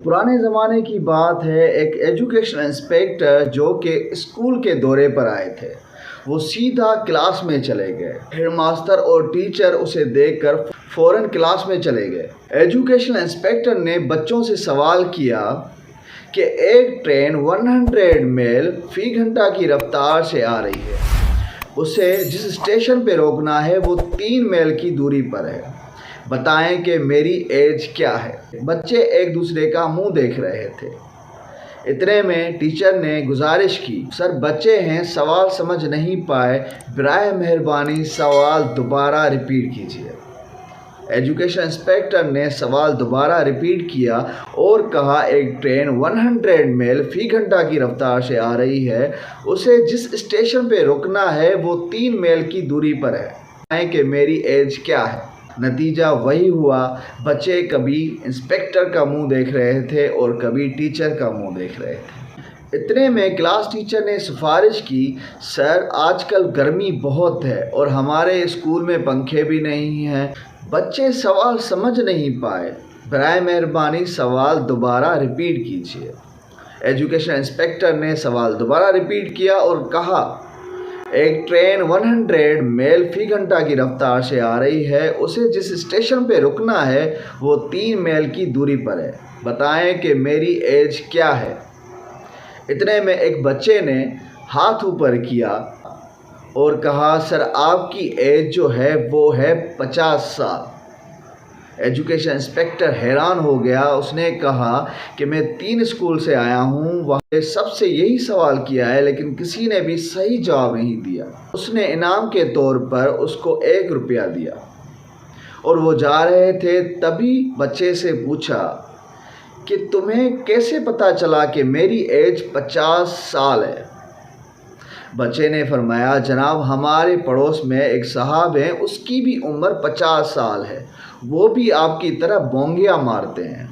पुराने ज़माने की बात है, एक एजुकेशन इंस्पेक्टर जो कि स्कूल के दौरे पर आए थे, वो सीधा क्लास में चले गए। हेडमास्टर और टीचर उसे देखकर फ़ौरन क्लास में चले गए। एजुकेशन इंस्पेक्टर ने बच्चों से सवाल किया कि एक ट्रेन 100 मील फ़ी घंटा की रफ्तार से आ रही है, उसे जिस स्टेशन पे रोकना है वो 3 मील की दूरी पर है, बताएं कि मेरी एज क्या है। बच्चे एक दूसरे का मुंह देख रहे थे। इतने में टीचर ने गुजारिश की, सर बच्चे हैं, सवाल समझ नहीं पाए, बराए मेहरबानी सवाल दोबारा रिपीट कीजिए। एजुकेशन इंस्पेक्टर ने सवाल दोबारा रिपीट किया और कहा, एक ट्रेन 100 मील फ़ी घंटा की रफ्तार से आ रही है, उसे जिस स्टेशन पे रुकना है वो 3 मील की दूरी पर है कि मेरी एज क्या है। नतीजा वही हुआ, बच्चे कभी इंस्पेक्टर का मुंह देख रहे थे और कभी टीचर का मुंह देख रहे थे। इतने में क्लास टीचर ने सिफारिश की, सर आजकल गर्मी बहुत है और हमारे स्कूल में पंखे भी नहीं हैं, बच्चे सवाल समझ नहीं पाए, बराए मेहरबानी सवाल दोबारा रिपीट कीजिए। एजुकेशन इंस्पेक्टर ने सवाल दोबारा रिपीट किया और कहा, एक ट्रेन 100 मील फ़ी घंटा की रफ्तार से आ रही है, उसे जिस स्टेशन पे रुकना है वो 3 मील की दूरी पर है, बताएं कि मेरी एज क्या है। इतने में एक बच्चे ने हाथ ऊपर किया और कहा, सर आपकी एज जो है वो है 50 साल। एजुकेशन इंस्पेक्टर हैरान हो गया। उसने कहा कि मैं 3 स्कूल से आया हूँ, वहाँ सबसे यही सवाल किया है लेकिन किसी ने भी सही जवाब नहीं दिया। उसने इनाम के तौर पर उसको 1 रुपया दिया और वो जा रहे थे, तभी बच्चे से पूछा कि तुम्हें कैसे पता चला कि मेरी एज 50 साल है। बच्चे ने फरमाया, जनाब हमारे पड़ोस में एक साहब हैं, उसकी भी उम्र 50 साल है, वो भी आपकी तरह बोंगियाँ मारते हैं।